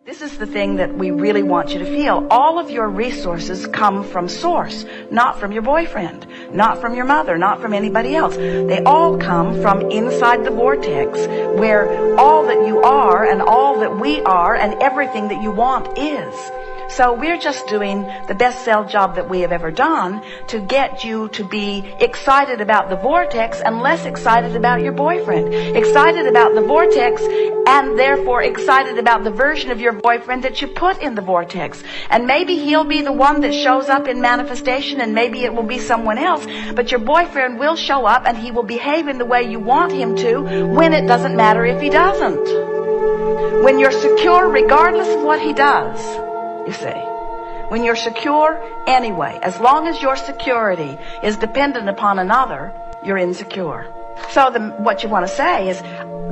This is the thing that we really want you to feel. All of your resources come from source, not from your boyfriend, not from your mother, not from anybody else. They all come from inside the vortex, where all that you are and all that we are and everything that you want is. So we're just doing the best sell job that we have ever done to get you to be excited about the vortex and less excited about your boyfriend. Excited about the vortex and therefore excited about the version of your boyfriend that you put in the vortex. And maybe he'll be the one that shows up in manifestation, and maybe it will be someone else. But your boyfriend will show up and he will behave in the way you want him to when it doesn't matter if he doesn't. When you're secure regardless of what he does. You see, when you're secure anyway, as long as your security is dependent upon another, you're insecure. So what you want to say is,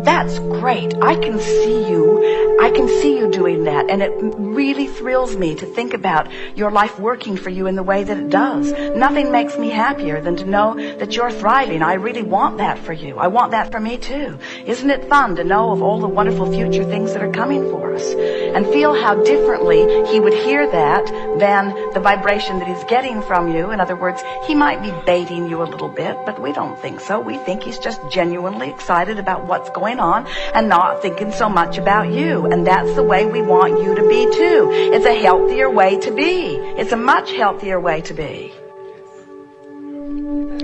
that's great. I can see you doing that. And it really thrills me to think about your life working for you in the way that it does. Nothing makes me happier than to know that you're thriving. I really want that for you. I want that for me too. Isn't it fun to know of all the wonderful future things that are coming for us? And feel how differently he would hear that than the vibration that he's getting from you. In other words, he might be baiting you a little bit, but we don't think so. We think he's just genuinely excited about what's going on and not thinking so much about you. And that's the way we want you to be too. It's a healthier way to be. It's a much healthier way to be.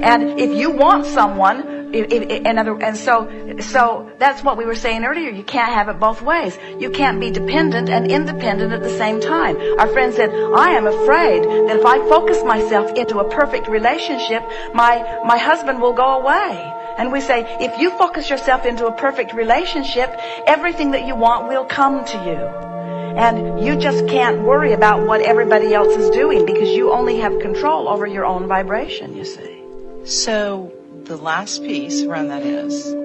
And if you want someone, so that's what we were saying earlier. You can't have it both ways. You can't be dependent and independent at the same time. Our friend said, I am afraid that if I focus myself into a perfect relationship, my husband will go away. And we say, if you focus yourself into a perfect relationship, everything that you want will come to you. And you just can't worry about what everybody else is doing because you only have control over your own vibration, you see. So the last piece around that is,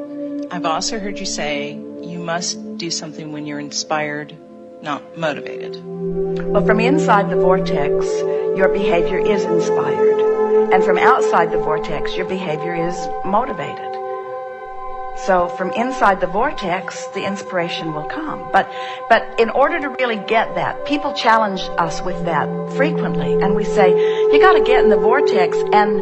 I've also heard you say you must do something when you're inspired, not motivated. Well, from inside the vortex, your behavior is inspired. And from outside the vortex, your behavior is motivated. So from inside the vortex, the inspiration will come. But in order to really get that, people challenge us with that frequently. And we say, you got to get in the vortex and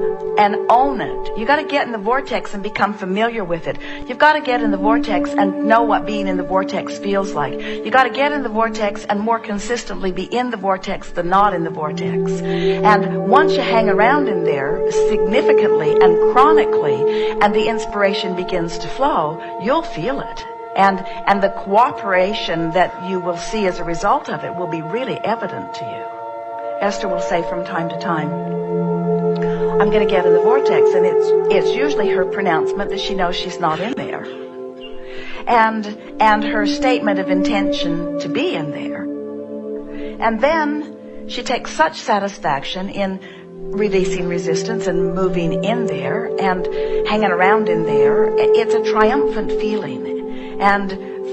own it. You got to get in the vortex and become familiar with it. You've got to get in the vortex and know what being in the vortex feels like. You got to get in the vortex and more consistently be in the vortex than not in the vortex. And once you hang around in there significantly and chronically, and the inspiration begins to flow, you'll feel it. And the cooperation that you will see as a result of it will be really evident to you. Esther will say from time to time, I'm going to get in the vortex, and it's usually her pronouncement that she knows she's not in there. And her statement of intention to be in there. And then she takes such satisfaction in releasing resistance and moving in there and hanging around in there. It's a triumphant feeling. And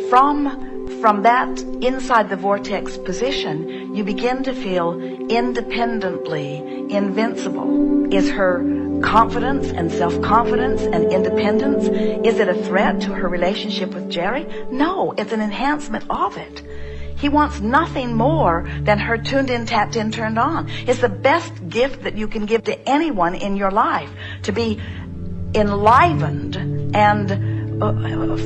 from that inside the vortex position, you begin to feel independently invincible. Is her confidence and self-confidence and independence, is it a threat to her relationship with Jerry? No, it's an enhancement of it. He wants nothing more than her tuned in, tapped in, turned on. It's the best gift that you can give to anyone in your life, to be enlivened and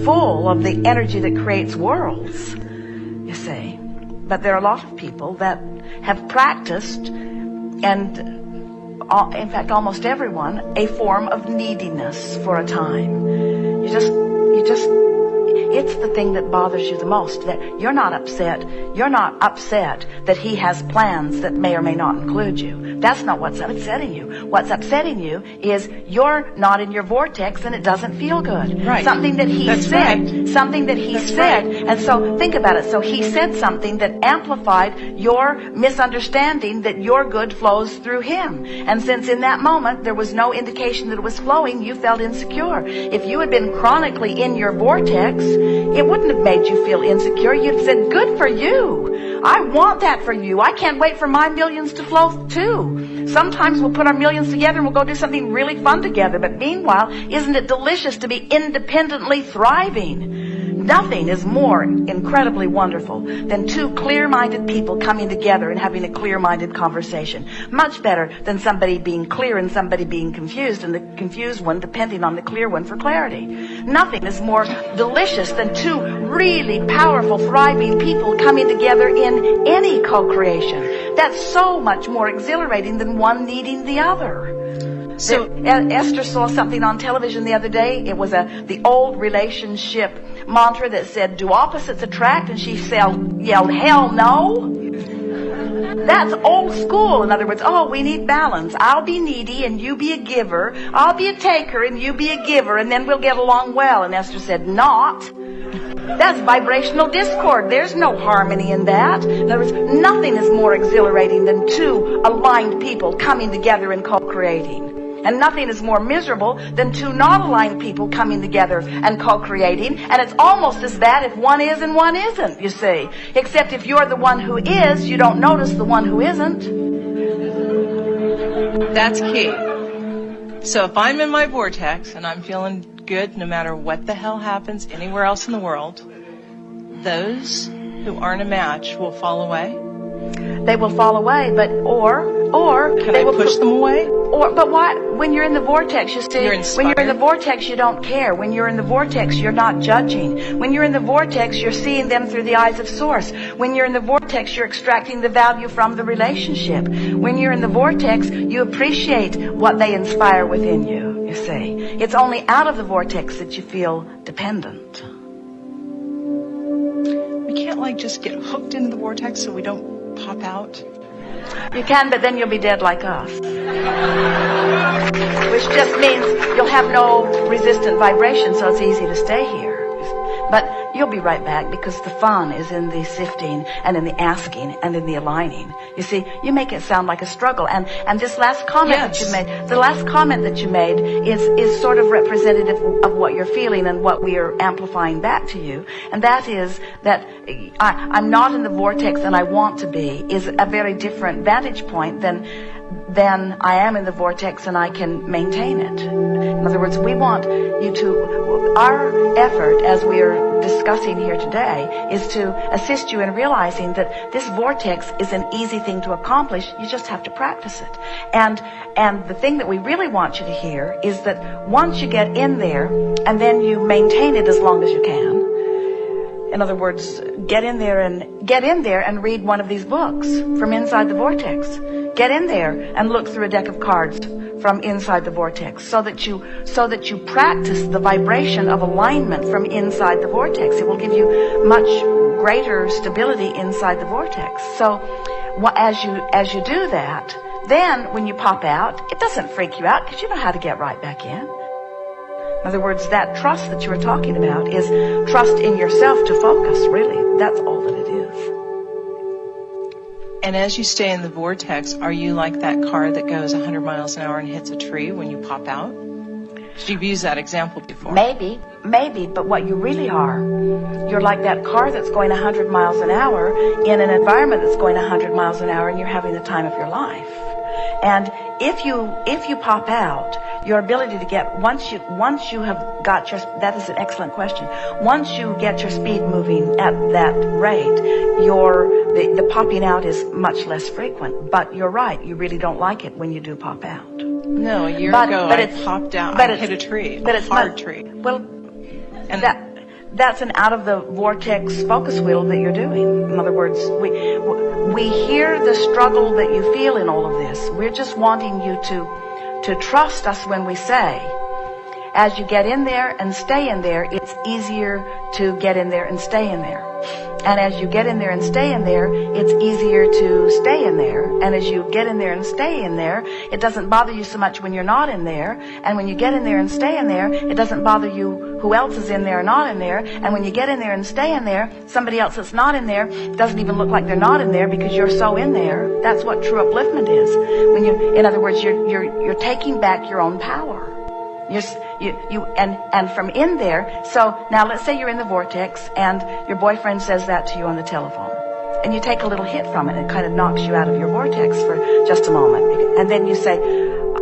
full of the energy that creates worlds, you see. But there are a lot of people that have practiced, and in fact almost everyone, a form of neediness for a time. You just it's the thing that bothers you the most, that you're not upset that he has plans that may or may not include you. That's not what's upsetting you. What's upsetting you is you're not in your vortex and it doesn't feel good. Right. Something that he said, something that he said. Right. And so think about it. So he said something that amplified your misunderstanding that your good flows through him. And since in that moment there was no indication that it was flowing, you felt insecure. If you had been chronically in your vortex, it wouldn't have made you feel insecure. You'd have said, good for you. I want that for you. I can't wait for my millions to flow too. Sometimes we'll put our millions together and we'll go do something really fun together. But meanwhile, isn't it delicious to be independently thriving? Nothing is more incredibly wonderful than two clear-minded people coming together and having a clear-minded conversation. Much better than somebody being clear and somebody being confused, and the confused one depending on the clear one for clarity. Nothing is more delicious than two really powerful, thriving people coming together in any co-creation. That's so much more exhilarating than one needing the other. So Esther saw something on television the other day. It was the old relationship mantra that said, "Do opposites attract?" And she yelled, "Hell no." That's old school. In other words, we need balance. I'll be needy and you be a giver. I'll be a taker and you be a giver, and then we'll get along well. And Esther said, "Not." That's vibrational discord. There's no harmony in that. In other words, nothing is more exhilarating than two aligned people coming together and co-creating. And nothing is more miserable than two not aligned people coming together and co-creating. And it's almost as bad if one is and one isn't, you see. Except if you're the one who is, you don't notice the one who isn't. That's key. So if I'm in my vortex and I'm feeling good no matter what the hell happens anywhere else in the world, those who aren't a match will fall away. They will fall away, but or can I push them away? But why? When you're in the vortex, you see, you're when you're in the vortex, you don't care. When you're in the vortex, you're not judging. When you're in the vortex, you're seeing them through the eyes of Source. When you're in the vortex, you're extracting the value from the relationship. When you're in the vortex, you appreciate what they inspire within you, you see. It's only out of the vortex that you feel dependent. We can't just get hooked into the vortex so we don't pop out. You can, but then you'll be dead like us. Which just means you'll have no resistant vibration, so it's easy to stay here. But you'll be right back, because the fun is in the sifting and in the asking and in the aligning. You see, you make it sound like a struggle. And this last comment that you made, the last comment that you made is sort of representative of what you're feeling and what we are amplifying back to you. And that is that I'm not in the vortex and I want to be is a very different vantage point than I am in the vortex and I can maintain it. In other words, we want you to, our effort as we are discussing here today is to assist you in realizing that this vortex is an easy thing to accomplish. You just have to practice it. And the thing that we really want you to hear is that once you get in there and then you maintain it as long as you can. In other words, get in there and read one of these books from inside the vortex. Get in there and look through a deck of cards from inside the vortex, so that you practice the vibration of alignment from inside the vortex. It will give you much greater stability inside the vortex. So, as you do that, then when you pop out, it doesn't freak you out because you know how to get right back in. In other words, that trust that you were talking about is trust in yourself to focus, really. That's all that it is. And as you stay in the vortex, are you like that car that goes 100 miles an hour and hits a tree when you pop out? You've used that example before. Maybe, but what you really are, you're like that car that's going 100 miles an hour in an environment that's going 100 miles an hour, and you're having the time of your life. And if you pop out, your ability to get, once you have got your, that is an excellent question. Once you get your speed moving at that rate, the popping out is much less frequent. But you're right, you really don't like it when you do pop out. No, a year ago I popped out, I hit a tree, a hard tree. Well, and that's an out of the vortex focus wheel that you're doing. In other words, we hear the struggle that you feel in all of this. We're just wanting you to trust us when we say, as you get in there and stay in there, it's easier to get in there and stay in there. And as you get in there and stay in there, it's easier to stay in there. And as you get in there and stay in there, it doesn't bother you so much when you're not in there. And when you get in there and stay in there, it doesn't bother you who else is in there or not in there. And when you get in there and stay in there, somebody else that's not in there doesn't even look like they're not in there because you're so in there. That's what true upliftment is. When you, in other words, you're taking back your own power. And from in there, so now let's say you're in the vortex and your boyfriend says that to you on the telephone. And you take a little hit from it. It kind of knocks you out of your vortex for just a moment. And then you say,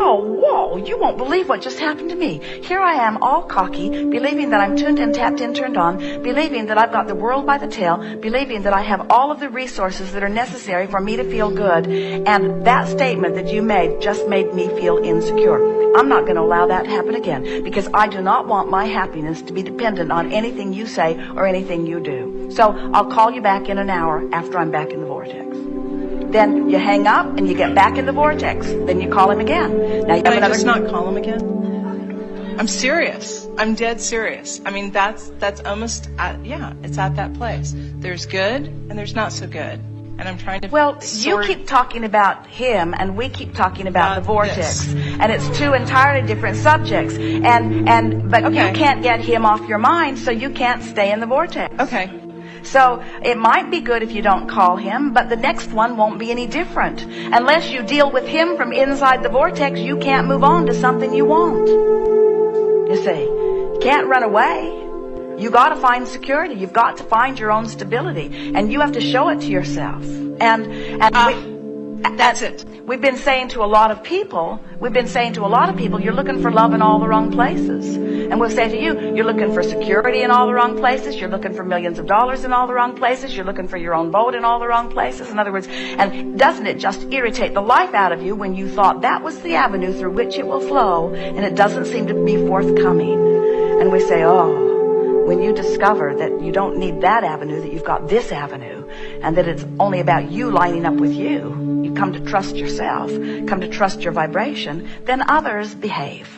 Oh, whoa, you won't believe what just happened to me. Here I am, all cocky, believing that I'm tuned in, tapped in, turned on, believing that I've got the world by the tail, believing that I have all of the resources that are necessary for me to feel good. And that statement that you made just made me feel insecure. I'm not going to allow that to happen again, because I do not want my happiness to be dependent on anything you say or anything you do. So I'll call you back in an hour after I'm back in the vortex. Then you hang up and you get back in the vortex. Then you call him again. Now you have Can I another. just not call him again? I'm serious. I'm dead serious. I mean, that's almost, it's at that place. There's good and there's not so good. And I'm trying to you keep talking about him and we keep talking about the vortex. And it's two entirely different subjects. But you can't get him off your mind, so you can't stay in the vortex. Okay. So it might be good if you don't call him, but the next one won't be any different. Unless you deal with him from inside the vortex, you can't move on to something you want. You see, you can't run away. You got to find security. You've got to find your own stability, and you have to show it to yourself. That's it. We've been saying to a lot of people, you're looking for love in all the wrong places. And we'll say to you, you're looking for security in all the wrong places. You're looking for millions of dollars in all the wrong places. You're looking for your own boat in all the wrong places. In other words, and doesn't it just irritate the life out of you when you thought that was the avenue through which it will flow, and it doesn't seem to be forthcoming? And we say, when you discover that you don't need that avenue, that you've got this avenue, and that it's only about you lining up with you, you come to trust yourself, come to trust your vibration, then others behave.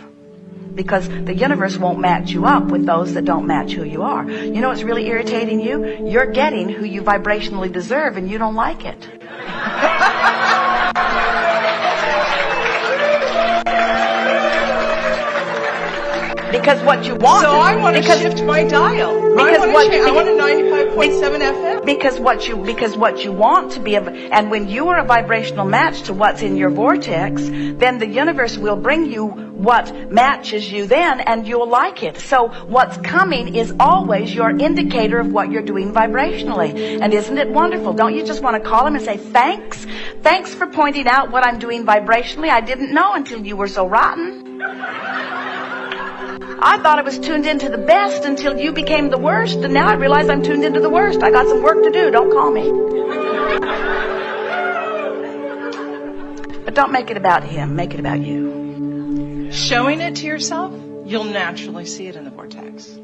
Because the universe won't match you up with those that don't match who you are. You know what's really irritating you? You're getting who you vibrationally deserve, and you don't like it. Because what you want. So I want to shift my dial. I want a 95.7 FM. Because what you want to be, and when you are a vibrational match to what's in your vortex, then the universe will bring you what matches you then, and you'll like it. So what's coming is always your indicator of what you're doing vibrationally. And isn't it wonderful? Don't you just want to call him and say, thanks? Thanks for pointing out what I'm doing vibrationally. I didn't know until you were so rotten. I thought I was tuned into the best until you became the worst, and now I realize I'm tuned into the worst. I got some work to do. Don't call me. But don't make it about him. Make it about you. Showing it to yourself, you'll naturally see it in the vortex.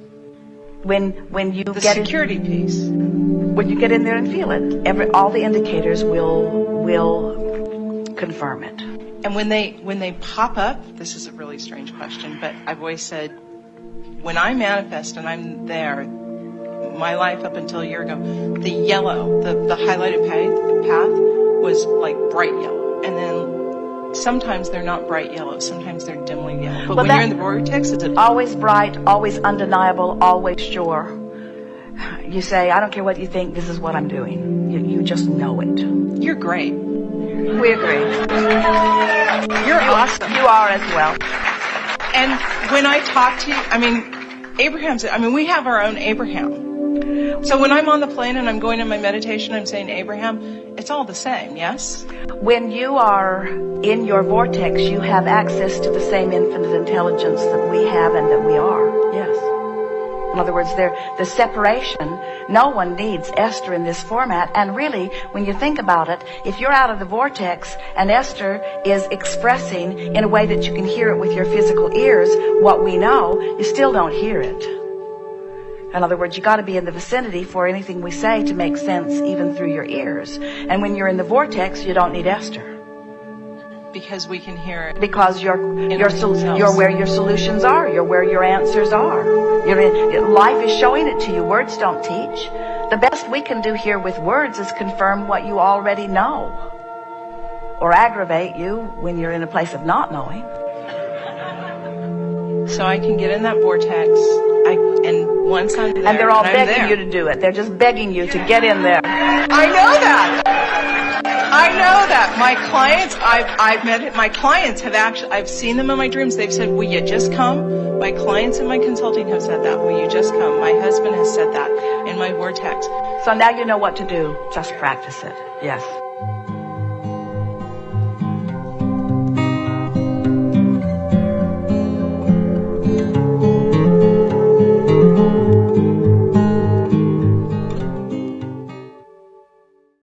When you the get security piece. When you get in there and feel it, all the indicators will confirm it. And when they pop up, this is a really strange question, but I've always said, when I manifest and I'm there, my life up until a year ago, the yellow, the highlighted path was like bright yellow. And then sometimes they're not bright yellow, sometimes they're dimly yellow. But when you're in the vortex, it's always bright, always undeniable, always sure. You say, I don't care what you think, this is what I'm doing. You just know it. You're great. We agree. You're awesome. You are as well. And when I talk to you, we have our own Abraham. So when I'm on the plane and I'm going in my meditation, I'm saying Abraham, it's all the same, yes? When you are in your vortex, you have access to the same infinite intelligence that we have and that we are, yes. In other words, the separation, no one needs Esther in this format. And really, when you think about it, if you're out of the vortex and Esther is expressing in a way that you can hear it with your physical ears what we know, you still don't hear it. In other words, you got to be in the vicinity for anything we say to make sense even through your ears. And when you're in the vortex, you don't need Esther. Because we can hear it. Because you're where your solutions are. You're where your answers are. Life is showing it to you. Words don't teach. The best we can do here with words is confirm what you already know, or aggravate you when you're in a place of not knowing. So I can get in that vortex, and once I'm there, and they're all begging you to do it. They're just begging you to get in there. I know that. My clients, I've met it. My clients have actually, I've seen them in my dreams. They've said, will you just come? My clients in my consulting have said that. Will you just come? My husband has said that in my vortex. So now you know what to do. Just practice it. Yes.